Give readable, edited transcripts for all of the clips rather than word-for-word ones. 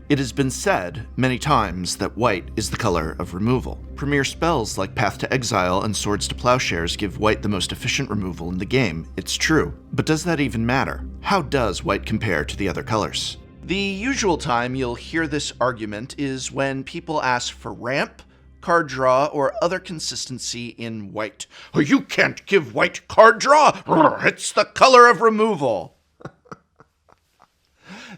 It has been said many times that white is the color of removal. Premier spells like Path to Exile and Swords to Plowshares give white the most efficient removal in the game. It's true. But does that even matter? How does white compare to the other colors? The usual time you'll hear this argument is when people ask for ramp, card draw, or other consistency in white. Oh, you can't give white card draw! It's the color of removal!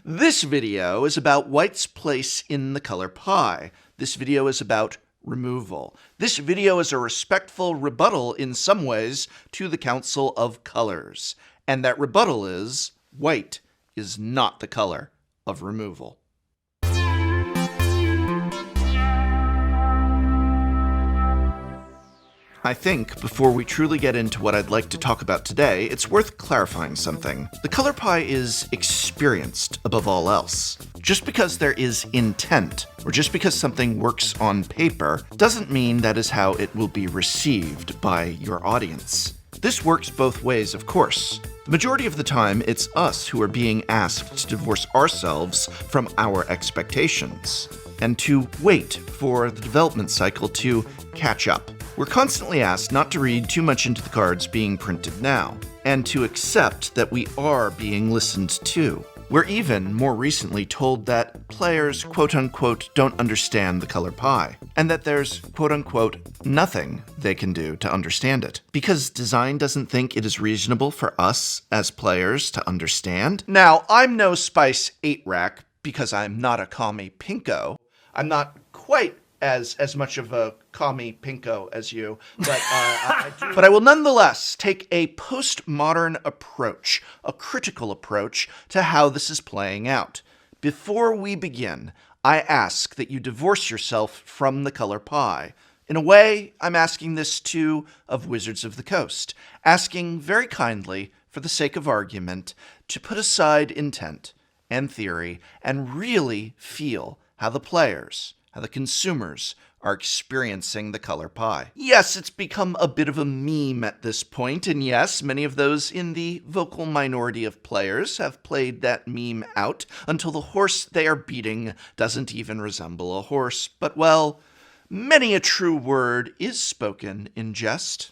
This video is about white's place in the color pie. This video is about removal. This video is a respectful rebuttal in some ways to the Council of Colors. And that rebuttal is, white is not the color of removal. I think, before we truly get into what I'd like to talk about today, it's worth clarifying something. The color pie is experienced above all else. Just because there is intent, or just because something works on paper, doesn't mean that is how it will be received by your audience. This works both ways, of course. The majority of the time, it's us who are being asked to divorce ourselves from our expectations, and to wait for the development cycle to catch up. We're constantly asked not to read too much into the cards being printed now, and to accept that we are being listened to. We're even, more recently, told that players, quote-unquote, don't understand the color pie, and that there's, quote-unquote, nothing they can do to understand it, because design doesn't think it is reasonable for us, as players, to understand. Now, I'm no Spice 8-rack, because I'm not a commie pinko. I'm not quite as much of a commie pinko as you, but but I will nonetheless take a postmodern approach, a critical approach to how this is playing out. Before we begin, I ask that you divorce yourself from the color pie. In a way, I'm asking this too of Wizards of the Coast, asking very kindly, for the sake of argument, to put aside intent and theory and really feel how the players, how the consumers are experiencing the color pie. Yes, it's become a bit of a meme at this point, and yes, many of those in the vocal minority of players have played that meme out until the horse they are beating doesn't even resemble a horse. But, well, many a true word is spoken in jest.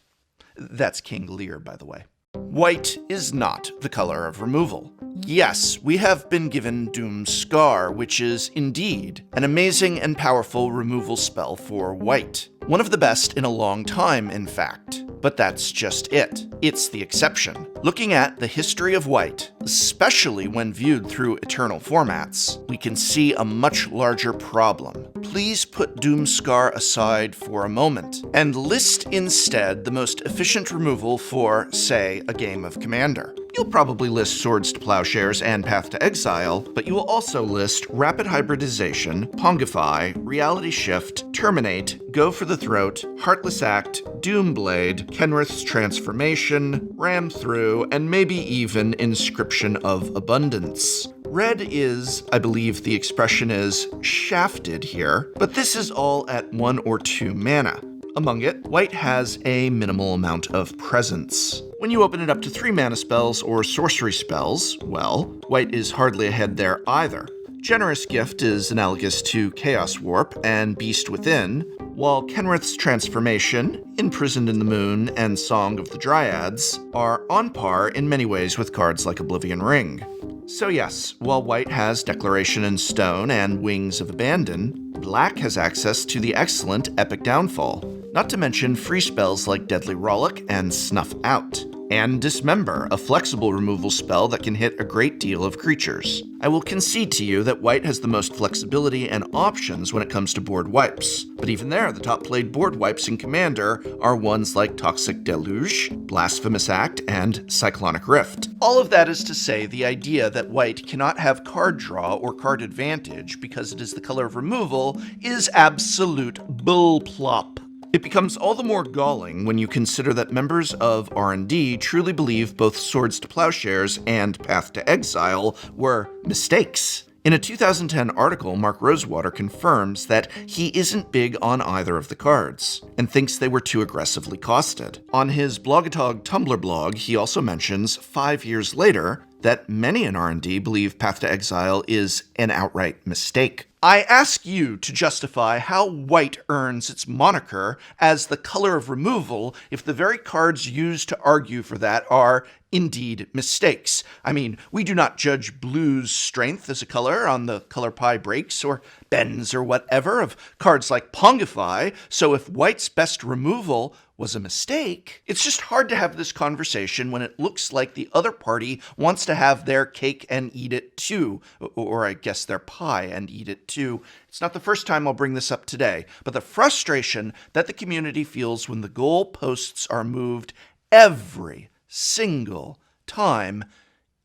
That's King Lear, by the way. White is not the color of removal. Yes, we have been given Doom's Scar, which is indeed an amazing and powerful removal spell for white. One of the best in a long time, in fact. But that's just it. It's the exception. Looking at the history of white, especially when viewed through eternal formats, we can see a much larger problem. Please put Doom's Scar aside for a moment, and list instead the most efficient removal for, say, a game of Commander. You'll probably list Swords to Plowshares and Path to Exile, but you will also list Rapid Hybridization, Pongify, Reality Shift, Terminate, Go for the Throat, Heartless Act, Doomblade, Kenrith's Transformation, Ram Through, and maybe even Inscription of Abundance. Red is, I believe the expression is, shafted here, but this is all at 1 or 2 mana. Among it, white has a minimal amount of presence. When you open it up to 3 mana spells or sorcery spells, well, white is hardly ahead there either. Generous Gift is analogous to Chaos Warp and Beast Within, while Kenrith's Transformation, Imprisoned in the Moon, and Song of the Dryads are on par in many ways with cards like Oblivion Ring. So yes, while white has Declaration in Stone and Wings of Abandon, black has access to the excellent Epic Downfall, not to mention free spells like Deadly Rollick and Snuff Out, and Dismember, a flexible removal spell that can hit a great deal of creatures. I will concede to you that white has the most flexibility and options when it comes to board wipes, but even there, the top played board wipes in Commander are ones like Toxic Deluge, Blasphemous Act, and Cyclonic Rift. All of that is to say the idea that white cannot have card draw or card advantage because it is the color of removal is absolute bullplop. It becomes all the more galling when you consider that members of R&D truly believe both Swords to Plowshares and Path to Exile were mistakes. In a 2010 article, Mark Rosewater confirms that he isn't big on either of the cards, and thinks they were too aggressively costed. On his Blogatog Tumblr blog, he also mentions, 5 years later, that many in R&D believe Path to Exile is an outright mistake. I ask you to justify how white earns its moniker as the color of removal if the very cards used to argue for that are indeed mistakes. I mean, we do not judge blue's strength as a color on the color pie breaks or bends or whatever of cards like Pongify, so if white's best removal was a mistake, it's just hard to have this conversation when it looks like the other party wants to have their cake and eat it too, or I guess their pie and eat it too. It's not the first time I'll bring this up today, but the frustration that the community feels when the goal posts are moved every single time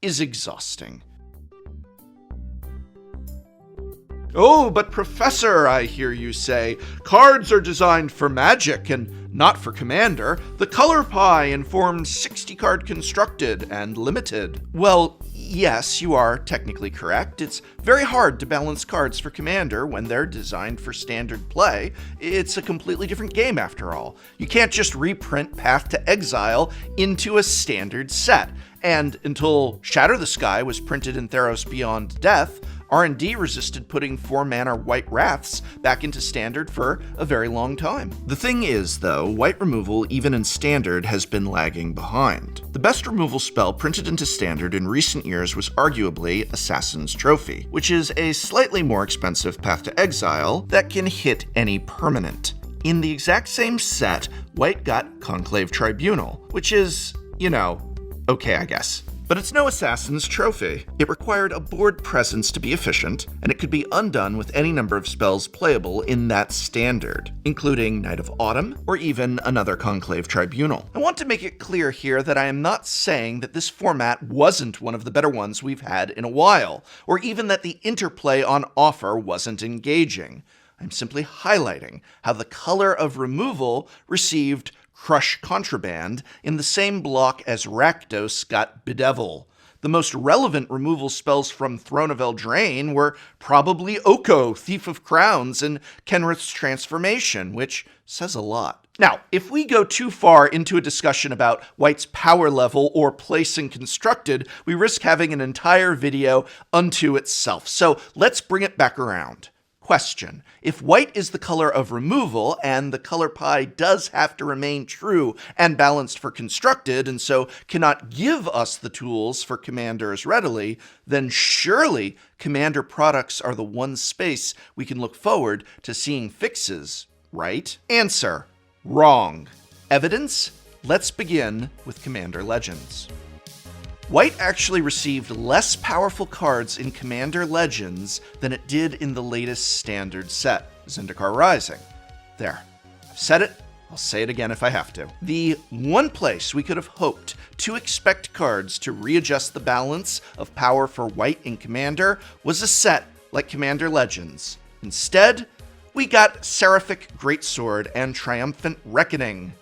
is exhausting. Oh, but Professor, I hear you say, cards are designed for Magic and not for Commander. The color pie informs 60-card constructed and limited. Well, yes, you are technically correct. It's very hard to balance cards for Commander when they're designed for standard play. It's a completely different game after all. You can't just reprint Path to Exile into a standard set. And until Shatter the Sky was printed in Theros Beyond Death, R&D resisted putting 4-mana White Wraths back into Standard for a very long time. The thing is, though, White removal, even in Standard, has been lagging behind. The best removal spell printed into Standard in recent years was arguably Assassin's Trophy, which is a slightly more expensive Path to Exile that can hit any permanent. In the exact same set, White got Conclave Tribunal, which is, okay, I guess. But it's no Assassin's Trophy. It required a board presence to be efficient, and it could be undone with any number of spells playable in that standard, including Night of Autumn, or even another Conclave Tribunal. I want to make it clear here that I am not saying that this format wasn't one of the better ones we've had in a while, or even that the interplay on offer wasn't engaging. I'm simply highlighting how the color of removal received Crush Contraband in the same block as Rakdos got Bedevil. The most relevant removal spells from Throne of Eldraine were probably Oko, Thief of Crowns, and Kenrith's Transformation, which says a lot. Now, if we go too far into a discussion about White's power level or place in Constructed, we risk having an entire video unto itself. So let's bring it back around. Question: if white is the color of removal, and the color pie does have to remain true and balanced for constructed, and so cannot give us the tools for commanders readily, then surely commander products are the one space we can look forward to seeing fixes, right? Answer: wrong. Evidence? Let's begin with Commander Legends. White actually received less powerful cards in Commander Legends than it did in the latest standard set, Zendikar Rising. There. I've said it, I'll say it again if I have to. The one place we could have hoped to expect cards to readjust the balance of power for White in Commander was a set like Commander Legends. Instead, we got Seraphic Greatsword and Triumphant Reckoning.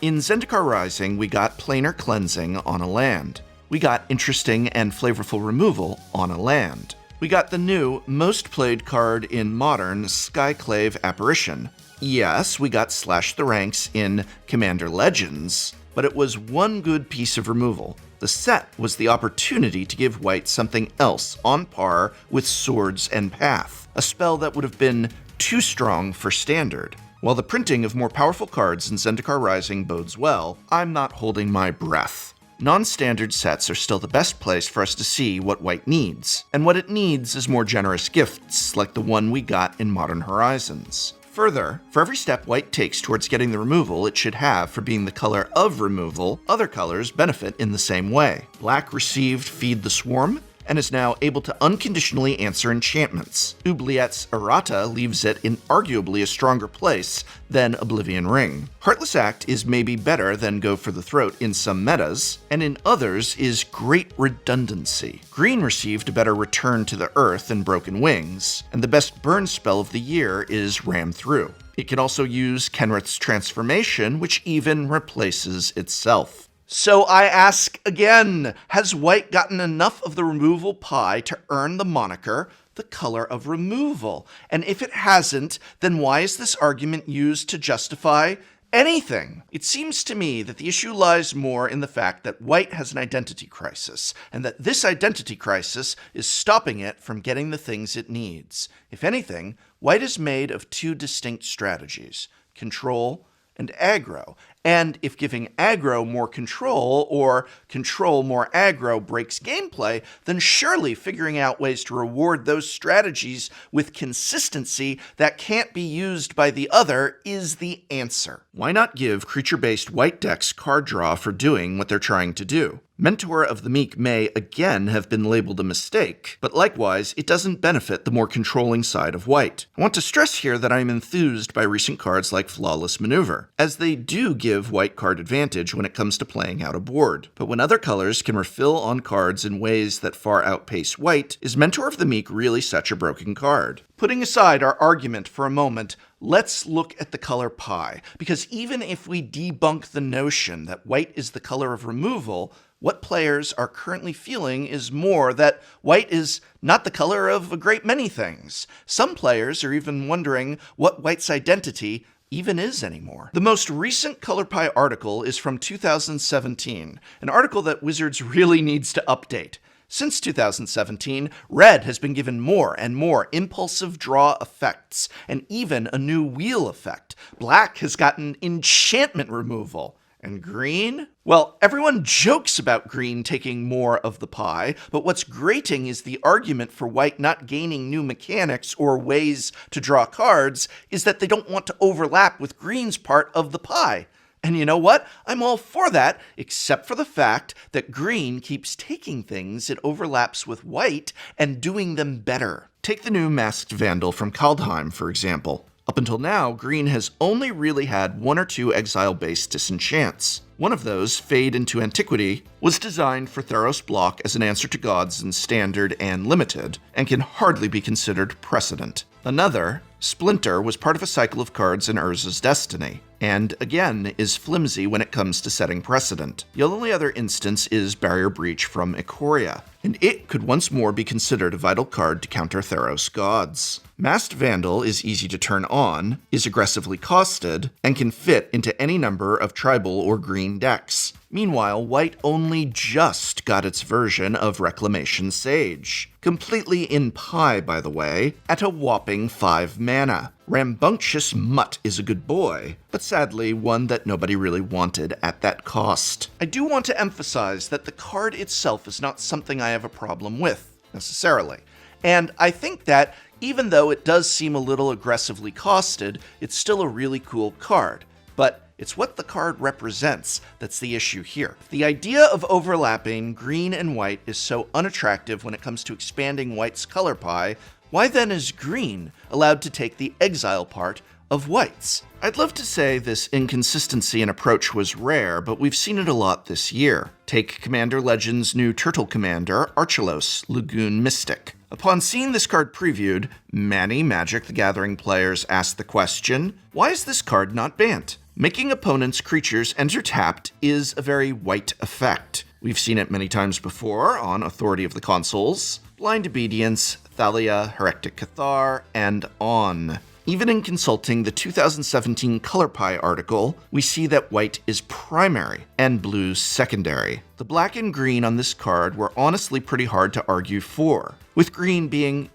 In Zendikar Rising, we got Planar Cleansing on a land. We got interesting and flavorful removal on a land. We got the new, most played card in Modern, Skyclave Apparition. Yes, we got Slash the Ranks in Commander Legends, but it was one good piece of removal. The set was the opportunity to give White something else on par with Swords and Path, a spell that would have been too strong for Standard. While the printing of more powerful cards in Zendikar Rising bodes well, I'm not holding my breath. Non-standard sets are still the best place for us to see what White needs, and what it needs is more generous gifts like the one we got in Modern Horizons. Further, for every step White takes towards getting the removal it should have for being the color of removal, other colors benefit in the same way. Black received Feed the Swarm, and is now able to unconditionally answer enchantments. Oubliette's Errata leaves it in arguably a stronger place than Oblivion Ring. Heartless Act is maybe better than Go for the Throat in some metas, and in others is Great Redundancy. Green received a better Return to the Earth in Broken Wings, and the best burn spell of the year is Ram Through. It can also use Kenrith's Transformation, which even replaces itself. So I ask again, has White gotten enough of the removal pie to earn the moniker, the color of removal? And if it hasn't, then why is this argument used to justify anything. It seems to me that the issue lies more in the fact that white has an identity crisis, and that this identity crisis is stopping it from getting the things it needs. If anything, white is made of two distinct strategies: control and aggro. And if giving aggro more control or control more aggro breaks gameplay, then surely figuring out ways to reward those strategies with consistency that can't be used by the other is the answer. Why not give creature-based white decks card draw for doing what they're trying to do? Mentor of the Meek may again have been labeled a mistake, but likewise, it doesn't benefit the more controlling side of white. I want to stress here that I'm enthused by recent cards like Flawless Maneuver, as they do give white card advantage when it comes to playing out a board. But when other colors can refill on cards in ways that far outpace white, is Mentor of the Meek really such a broken card? Putting aside our argument for a moment, let's look at the color pie, because even if we debunk the notion that white is the color of removal, what players are currently feeling is more that white is not the color of a great many things. Some players are even wondering what white's identity even is anymore. The most recent Color Pie article is from 2017, an article that Wizards really needs to update. Since 2017, red has been given more and more impulsive draw effects, and even a new wheel effect. Black has gotten enchantment removal. And green? Well, everyone jokes about green taking more of the pie, but what's grating is the argument for white not gaining new mechanics or ways to draw cards is that they don't want to overlap with green's part of the pie. And you know what? I'm all for that, except for the fact that green keeps taking things it overlaps with white and doing them better. Take the new Masked Vandal from Kaldheim, for example. Up until now, green has only really had one or two exile-based disenchants. One of those, Fade into Antiquity, was designed for Theros block as an answer to gods in Standard and Limited, and can hardly be considered precedent. Another, Splinter, was part of a cycle of cards in Urza's Destiny, and again is flimsy when it comes to setting precedent. The only other instance is Barrier Breach from Ikoria, and it could once more be considered a vital card to counter Theros gods. Masked Vandal is easy to turn on, is aggressively costed, and can fit into any number of tribal or green decks. Meanwhile, white only just got its version of Reclamation Sage. Completely in pie, by the way, at a whopping 5 mana. Rambunctious Mutt is a good boy, but sadly one that nobody really wanted at that cost. I do want to emphasize that the card itself is not something I have a problem with, necessarily. And I think that, even though it does seem a little aggressively costed, it's still a really cool card. But it's what the card represents that's the issue here. If the idea of overlapping green and white is so unattractive when it comes to expanding white's color pie, why then is green allowed to take the exile part of whites? I'd love to say this inconsistency in approach was rare, but we've seen it a lot this year. Take Commander Legends' new Turtle Commander, Archelos, Lagoon Mystic. Upon seeing this card previewed, many Magic the Gathering players asked the question, why is this card not banned? Making opponents' creatures enter tapped is a very white effect. We've seen it many times before on Authority of the Consuls, Blind Obedience, Thalia, Heretic Cathar, and on. Even in consulting the 2017 Color Pie article, we see that white is primary and blue secondary. The black and green on this card were honestly pretty hard to argue for, with green being,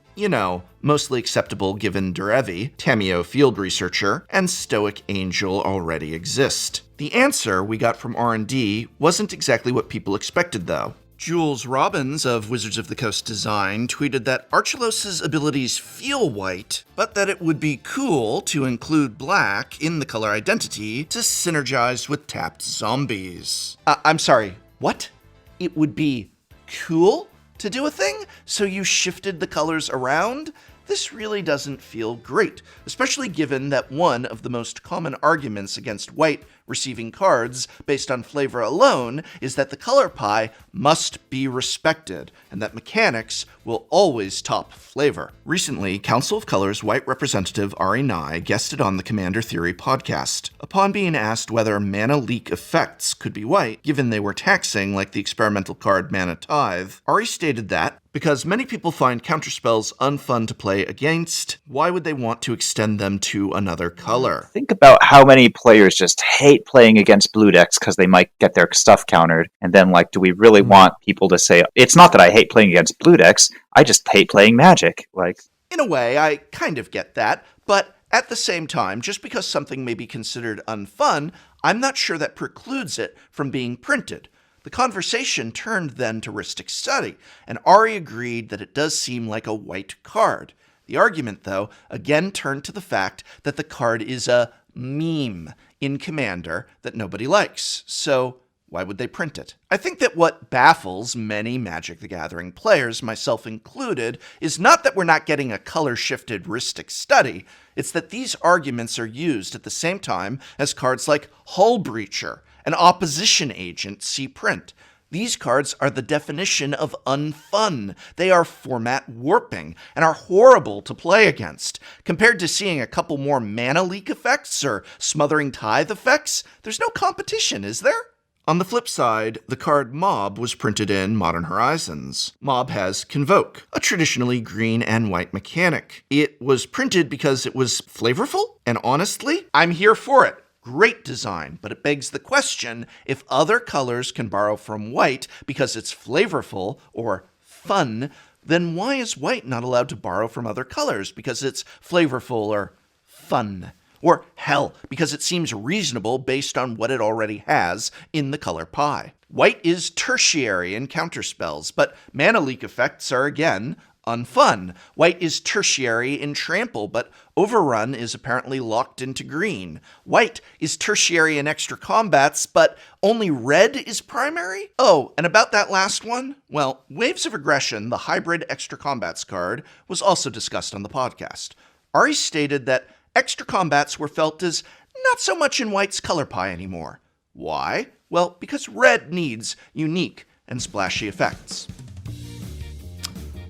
mostly acceptable given Derevi, Tameo field researcher, and Stoic Angel already exist. The answer we got from R&D wasn't exactly what people expected, though. Jules Robbins of Wizards of the Coast Design tweeted that Archelos' abilities feel white, but that it would be cool to include black in the color identity to synergize with tapped zombies. I'm sorry, what? It would be cool to do a thing? So you shifted the colors around? This really doesn't feel great, especially given that one of the most common arguments against white receiving cards based on flavor alone is that the color pie must be respected, and that mechanics will always top flavor. Recently, Council of Colors white representative Ari Nye guested on the Commander Theory podcast. Upon being asked whether mana leak effects could be white, given they were taxing like the experimental card Mana Tithe, Ari stated that, because many people find counterspells unfun to play against, why would they want to extend them to another color? Think about how many players just hate playing against blue decks because they might get their stuff countered. And then, do we really want people to say, it's not that I hate playing against blue decks, I just hate playing Magic? In a way, I kind of get that, but at the same time, just because something may be considered unfun, I'm not sure that precludes it from being printed. The conversation turned then to Rhystic Study, and Ari agreed that it does seem like a white card. The argument, though, again turned to the fact that the card is a meme in Commander that nobody likes, so why would they print it? I think that what baffles many Magic the Gathering players, myself included, is not that we're not getting a color-shifted Rhystic Study, it's that these arguments are used at the same time as cards like Hull Breacher, an opposition agent, see print. These cards are the definition of unfun. They are format warping and are horrible to play against. Compared to seeing a couple more mana leak effects or smothering tithe effects, there's no competition, is there? On the flip side, the card Mob was printed in Modern Horizons. Mob has Convoke, a traditionally green and white mechanic. It was printed because it was flavorful, and honestly, I'm here for it. Great design, but it begs the question, if other colors can borrow from white because it's flavorful or fun, then why is white not allowed to borrow from other colors because it's flavorful or fun? Or hell, because it seems reasonable based on what it already has in the color pie. White is tertiary in counterspells, but mana leak effects are again unfun. White is tertiary in trample, but Overrun is apparently locked into green. White is tertiary in extra combats, but only red is primary? Oh, and about that last one? Well, Waves of Aggression, the hybrid extra combats card, was also discussed on the podcast. Ari stated that extra combats were felt as not so much in White's color pie anymore. Why? Well, because red needs unique and splashy effects.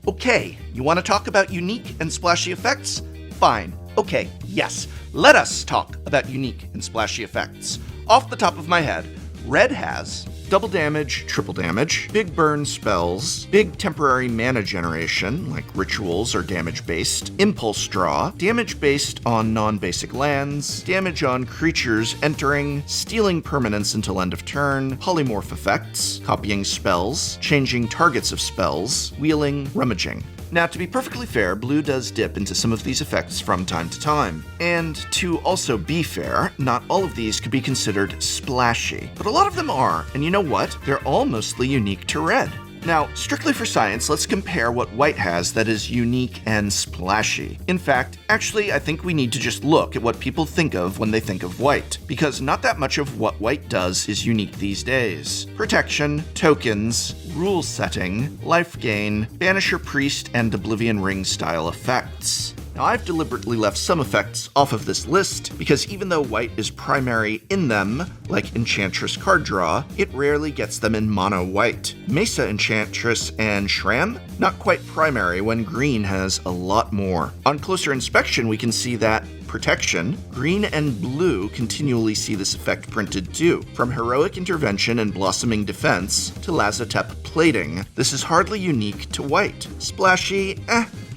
Okay, you want to talk about unique and splashy effects? Fine. Okay, yes, let us talk about unique and splashy effects. Off the top of my head, red has double damage, triple damage, big burn spells, big temporary mana generation, like rituals or damage-based, impulse draw, damage based on non-basic lands, damage on creatures entering, stealing permanents until end of turn, polymorph effects, copying spells, changing targets of spells, wheeling, rummaging. Now, to be perfectly fair, blue does dip into some of these effects from time to time. And to also be fair, not all of these could be considered splashy, but a lot of them are, and you know what? They're all mostly unique to red. Now, strictly for science, let's compare what white has that is unique and splashy. In fact, actually, I think we need to just look at what people think of when they think of white, because not that much of what white does is unique these days. Protection, tokens, rule setting, life gain, Banisher Priest, and Oblivion Ring style effects. Now, I've deliberately left some effects off of this list because even though white is primary in them, like Enchantress card draw, it rarely gets them in mono white. Mesa Enchantress and Shram, not quite primary when green has a lot more. On closer inspection, we can see that protection, green and blue continually see this effect printed too. From Heroic Intervention and Blossoming Defense to Lazotep Plating, this is hardly unique to white. Splashy?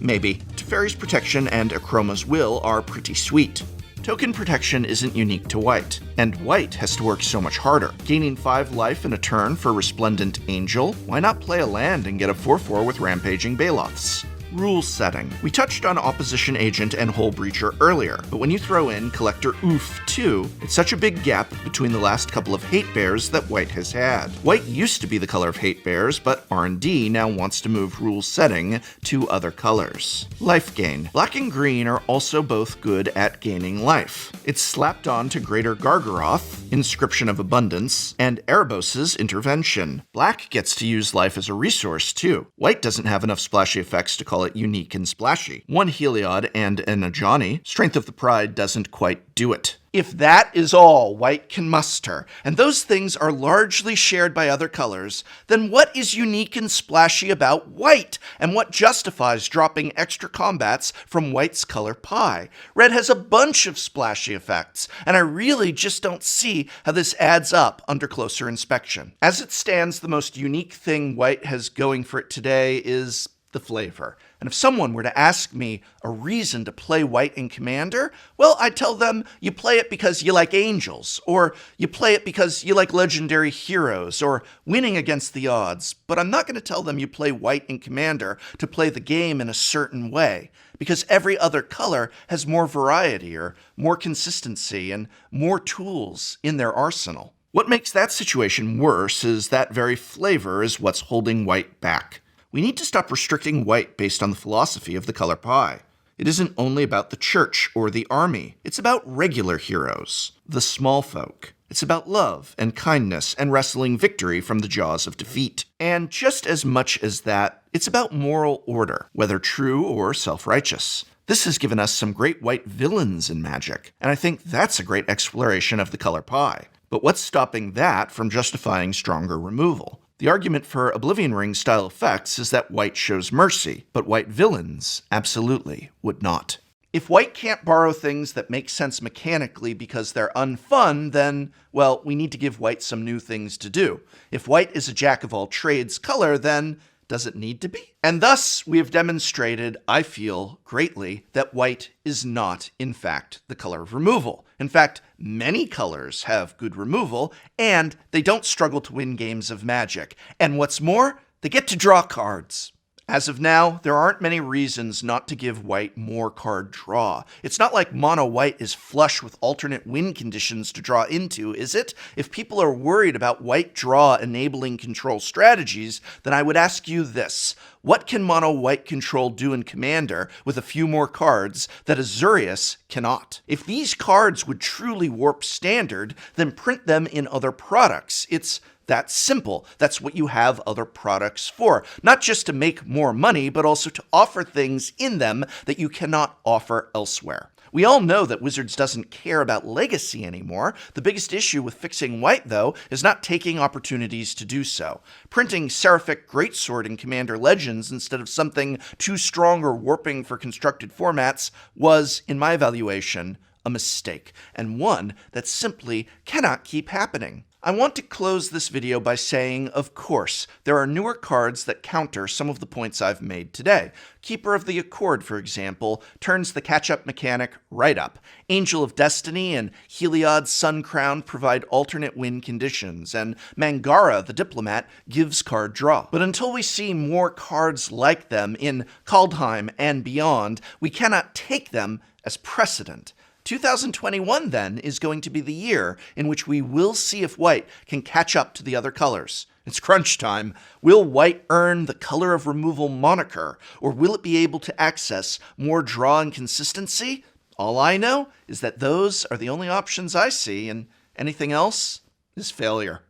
Maybe. Teferi's Protection and Akroma's Will are pretty sweet. Token protection isn't unique to white, and white has to work so much harder. Gaining 5 life in a turn for Resplendent Angel? Why not play a land and get a 4/4 with Rampaging Baloths? Rule setting. We touched on Opposition Agent and Hull Breacher earlier, but when you throw in Collector Oof too, it's such a big gap between the last couple of Hate Bears that white has had. White used to be the color of Hate Bears, but R&D now wants to move rule setting to other colors. Life gain. Black and green are also both good at gaining life. It's slapped on to Greater Gargaroth, Inscription of Abundance, and Erebos' Intervention. Black gets to use life as a resource too. White doesn't have enough splashy effects to call call it unique and splashy. One Heliod and an Ajani, Strength of the Pride doesn't quite do it. If that is all white can muster, and those things are largely shared by other colors, then what is unique and splashy about white, and what justifies dropping extra combats from white's color pie? Red has a bunch of splashy effects, and I really just don't see how this adds up under closer inspection. As it stands, the most unique thing white has going for it today is the flavor. And if someone were to ask me a reason to play white in Commander, well, I'd tell them you play it because you like angels, or you play it because you like legendary heroes, or winning against the odds. But I'm not going to tell them you play white in Commander to play the game in a certain way, because every other color has more variety, or more consistency, and more tools in their arsenal. What makes that situation worse is that very flavor is what's holding white back. We need to stop restricting white based on the philosophy of the color pie. It isn't only about the church or the army. It's about regular heroes, the small folk. It's about love and kindness and wrestling victory from the jaws of defeat. And just as much as that, it's about moral order, whether true or self-righteous. This has given us some great white villains in Magic, and I think that's a great exploration of the color pie. But what's stopping that from justifying stronger removal? The argument for Oblivion Ring style effects is that white shows mercy, but white villains absolutely would not. If white can't borrow things that make sense mechanically because they're unfun, then, well, we need to give white some new things to do. If white is a jack-of-all-trades color, then does it need to be? And thus, we have demonstrated, I feel, greatly, that white is not, in fact, the color of removal. In fact, many colors have good removal, and they don't struggle to win games of Magic. And what's more, they get to draw cards. As of now, there aren't many reasons not to give white more card draw. It's not like mono white is flush with alternate win conditions to draw into, is it? If people are worried about white draw enabling control strategies, then I would ask you this. What can mono white control do in Commander with a few more cards that Azurius cannot? If these cards would truly warp standard, then print them in other products. It's that simple. That's what you have other products for. Not just to make more money, but also to offer things in them that you cannot offer elsewhere. We all know that Wizards doesn't care about legacy anymore. The biggest issue with fixing white, though, is not taking opportunities to do so. Printing Seraphic Greatsword in Commander Legends instead of something too strong or warping for constructed formats was, in my evaluation, a mistake, and one that simply cannot keep happening. I want to close this video by saying, of course, there are newer cards that counter some of the points I've made today. Keeper of the Accord, for example, turns the catch-up mechanic right up. Angel of Destiny and Heliod's Sun Crown provide alternate win conditions, and Mangara, the Diplomat, gives card draw. But until we see more cards like them in Kaldheim and beyond, we cannot take them as precedent. 2021, then, is going to be the year in which we will see if white can catch up to the other colors. It's crunch time. Will white earn the color of removal moniker, or will it be able to access more draw and consistency? All I know is that those are the only options I see, and anything else is failure.